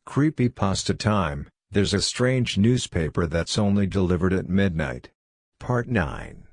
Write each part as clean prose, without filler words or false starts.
Creepypasta Time, there's a strange newspaper that's only delivered at midnight. Part 9.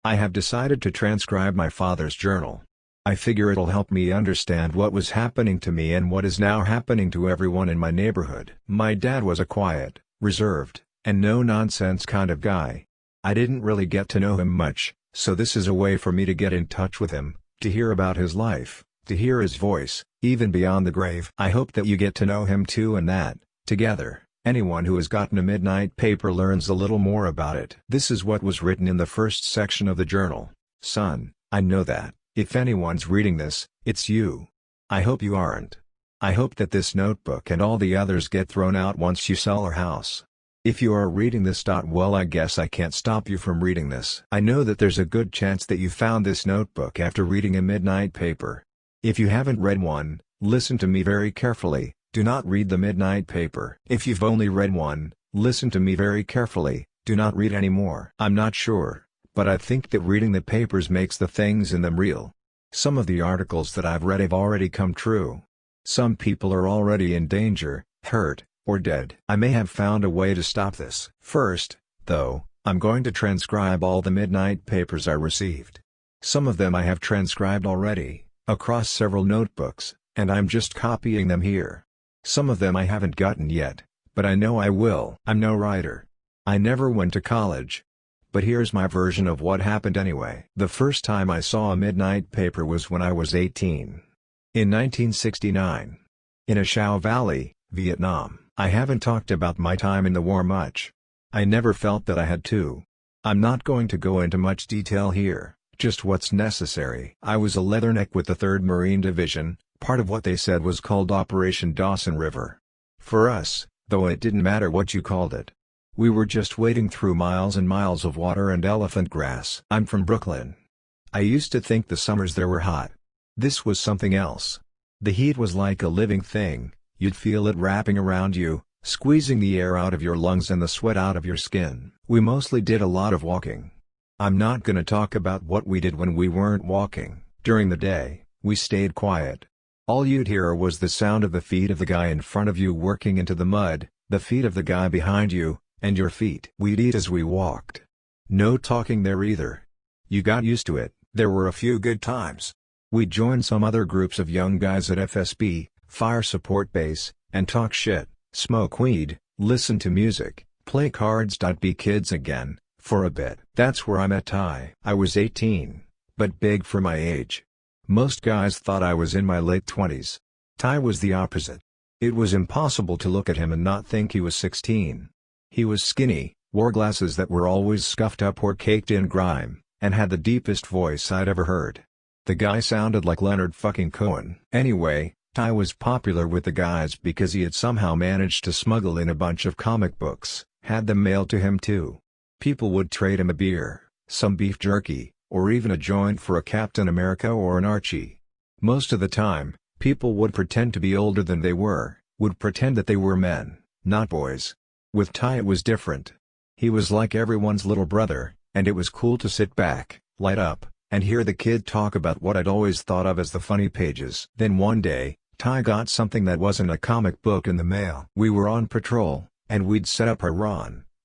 I have decided to transcribe my father's journal. I figure it'll help me understand what was happening to me and what is now happening to everyone in my neighborhood. My dad was a quiet, reserved, and no-nonsense kind of guy. I didn't really get to know him much, so this is a way for me to get in touch with him, to hear about his life, to hear his voice, even beyond the grave. I hope that you get to know him too, and that, together, anyone who has gotten a midnight paper learns a little more about it. This is what was written in the first section of the journal. Son, I know that, if anyone's reading this, it's you. I hope you aren't. I hope that this notebook and all the others get thrown out once you sell our house. If you are reading this, well, I guess I can't stop you from reading this. I know that there's a good chance that you found this notebook after reading a midnight paper. If you haven't read one, listen to me very carefully, do not read the midnight paper. If you've only read one, listen to me very carefully, do not read any more. I'm not sure, but I think that reading the papers makes the things in them real. Some of the articles that I've read have already come true. Some people are already in danger, hurt, or dead. I may have found a way to stop this. First, though, I'm going to transcribe all the midnight papers I received. Some of them I have transcribed already, across several notebooks, and I'm just copying them here. Some of them I haven't gotten yet, but I know I will. I'm no writer. I never went to college. But here's my version of what happened anyway. The first time I saw a midnight paper was when I was 18. In 1969. In Ashao Valley, Vietnam. I haven't talked about my time in the war much. I never felt that I had to. I'm not going to go into much detail here, just what's necessary. I was a leatherneck with the 3rd Marine Division, part of what they said was called Operation Dawson River. For us, though, it didn't matter what you called it. We were just wading through miles and miles of water and elephant grass. I'm from Brooklyn. I used to think the summers there were hot. This was something else. The heat was like a living thing, you'd feel it wrapping around you, squeezing the air out of your lungs and the sweat out of your skin. We mostly did a lot of walking. I'm not gonna talk about what we did when we weren't walking. During the day, we stayed quiet. All you'd hear was the sound of the feet of the guy in front of you working into the mud, the feet of the guy behind you, and your feet. We'd eat as we walked. No talking there either. You got used to it. There were a few good times. We'd join some other groups of young guys at FSB, Fire Support Base, and talk shit, smoke weed, listen to music, play cards. Be kids again, for a bit. That's where I met Ty. I was 18, but big for my age. Most guys thought I was in my late 20s. Ty was the opposite. It was impossible to look at him and not think he was 16. He was skinny, wore glasses that were always scuffed up or caked in grime, and had the deepest voice I'd ever heard. The guy sounded like Leonard fucking Cohen. Anyway, Ty was popular with the guys because he had somehow managed to smuggle in a bunch of comic books, had them mailed to him too. People would trade him a beer, some beef jerky, or even a joint for a Captain America or an Archie. Most of the time, people would pretend to be older than they were, would pretend that they were men, not boys. With Ty it was different. He was like everyone's little brother, and it was cool to sit back, light up, and hear the kid talk about what I'd always thought of as the funny pages. Then one day, Ty got something that wasn't a comic book in the mail. We were on patrol, and we'd set up our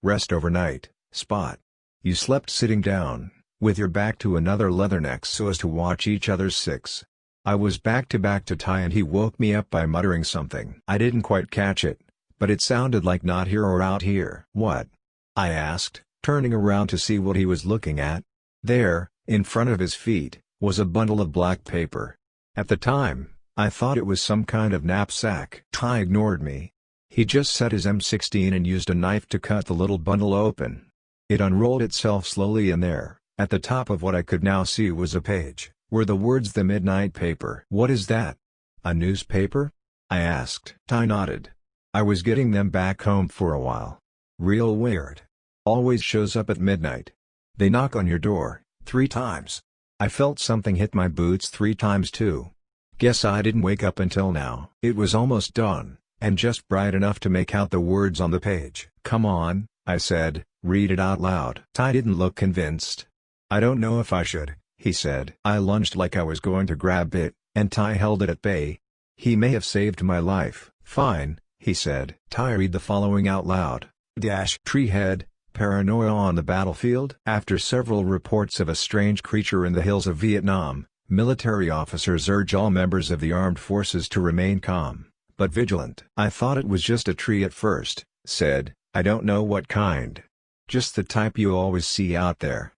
rest overnight, spot. You slept sitting down, with your back to another leatherneck so as to watch each other's six. I was back to Ty and he woke me up by muttering something. I didn't quite catch it, but it sounded like not here or out here. What? I asked, turning around to see what he was looking at. There, in front of his feet, was a bundle of black paper. At the time, I thought it was some kind of knapsack. Ty ignored me. He just set his M16 and used a knife to cut the little bundle open. It unrolled itself slowly and there, at the top of what I could now see was a page, were the words "The Midnight Paper." "What is that? A newspaper?" I asked. Ty nodded. "I was getting them back home for a while. Real weird. Always shows up at midnight. They knock on your door, 3 times. I felt something hit my boots 3 times too. Guess I didn't wake up until now." It was almost dawn, and just bright enough to make out the words on the page. "Come on," I said, "read it out loud." Ty didn't look convinced. "I don't know if I should," he said. I lunged like I was going to grab it, and Ty held it at bay. He may have saved my life. Fine, he said. Ty, read the following out loud. Treehead, paranoia on the battlefield. After several reports of a strange creature in the hills of Vietnam, military officers urge all members of the armed forces to remain calm, but vigilant. I thought it was just a tree at first, said, I don't know what kind. Just the type you always see out there.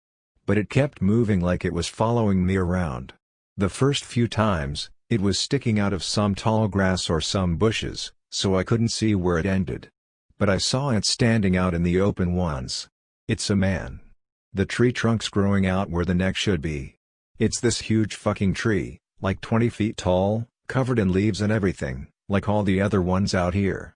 But it kept moving like it was following me around. The first few times, it was sticking out of some tall grass or some bushes, so I couldn't see where it ended. But I saw it standing out in the open once. It's a man. The tree trunk's growing out where the neck should be. It's this huge fucking tree, like 20 feet tall, covered in leaves and everything, like all the other ones out here.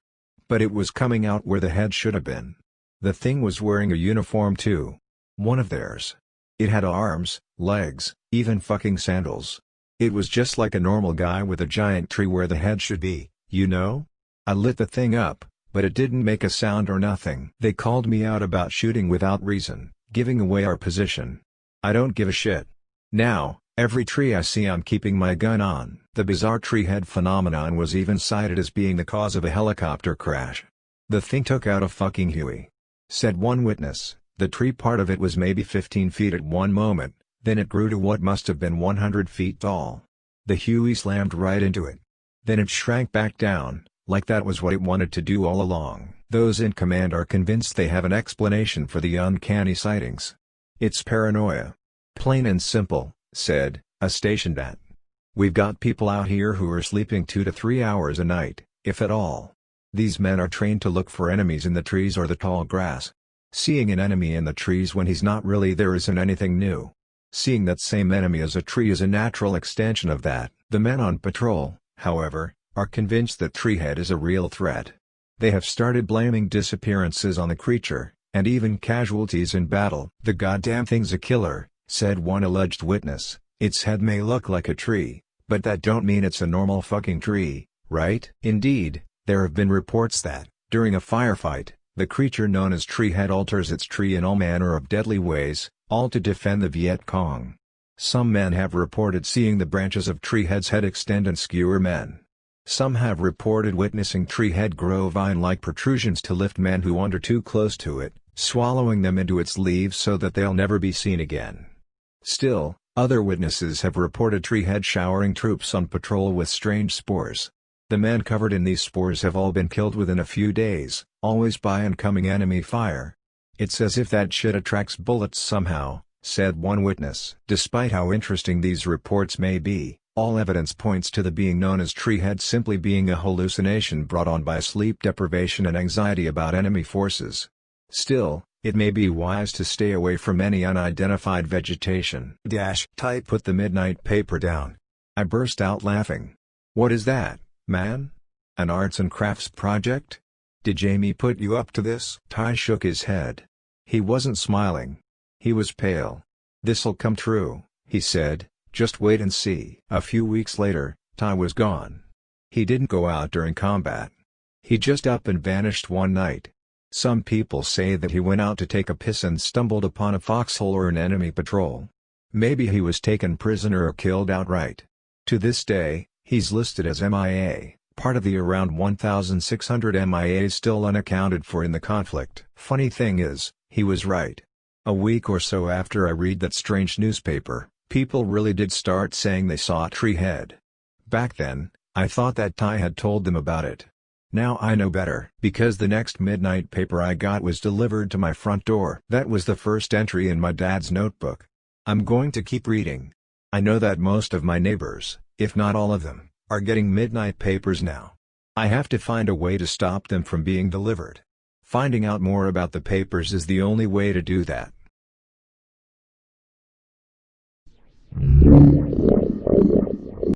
But it was coming out where the head should have been. The thing was wearing a uniform too. One of theirs. It had arms, legs, even fucking sandals. It was just like a normal guy with a giant tree where the head should be, you know? I lit the thing up, but it didn't make a sound or nothing. They called me out about shooting without reason, giving away our position. I don't give a shit. Now, every tree I see I'm keeping my gun on. The bizarre tree head phenomenon was even cited as being the cause of a helicopter crash. The thing took out a fucking Huey. Said one witness, the tree part of it was maybe 15 feet at one moment, then it grew to what must have been 100 feet tall. The Huey slammed right into it. Then it shrank back down, like that was what it wanted to do all along. Those in command are convinced they have an explanation for the uncanny sightings. It's paranoia. Plain and simple, said a station dat. We've got people out here who are sleeping 2 to 3 hours a night, if at all. These men are trained to look for enemies in the trees or the tall grass. Seeing an enemy in the trees when he's not really there isn't anything new. Seeing that same enemy as a tree is a natural extension of that. The men on patrol, however, are convinced that treehead is a real threat. They have started blaming disappearances on the creature, and even casualties in battle. The goddamn thing's a killer, said one alleged witness. Its head may look like a tree, but that don't mean it's a normal fucking tree, right? Indeed, there have been reports that, during a firefight, the creature known as treehead alters its tree in all manner of deadly ways, all to defend the Viet Cong. Some men have reported seeing the branches of treehead's head extend and skewer men. Some have reported witnessing treehead grow vine-like protrusions to lift men who wander too close to it, swallowing them into its leaves so that they'll never be seen again. Still, other witnesses have reported treehead showering troops on patrol with strange spores. The men covered in these spores have all been killed within a few days, always by oncoming enemy fire. It's as if that shit attracts bullets somehow, said one witness. Despite how interesting these reports may be, all evidence points to the being known as treehead simply being a hallucination brought on by sleep deprivation and anxiety about enemy forces. Still, it may be wise to stay away from any unidentified vegetation. Ty put the midnight paper down. I burst out laughing. What is that, man? An arts and crafts project? Did Jamie put you up to this? Ty shook his head. He wasn't smiling. He was pale. This'll come true, he said, just wait and see. A few weeks later, Ty was gone. He didn't go out during combat. He just up and vanished one night. Some people say that he went out to take a piss and stumbled upon a foxhole or an enemy patrol. Maybe he was taken prisoner or killed outright. To this day, he's listed as MIA, part of the around 1,600 MIAs still unaccounted for in the conflict. Funny thing is, he was right. A week or so after I read that strange newspaper, people really did start saying they saw a treehead. Back then, I thought that Ty had told them about it. Now I know better. Because the next midnight paper I got was delivered to my front door. That was the first entry in my dad's notebook. I'm going to keep reading. I know that most of my neighbors, if not all of them, are getting midnight papers now. I have to find a way to stop them from being delivered. Finding out more about the papers is the only way to do that.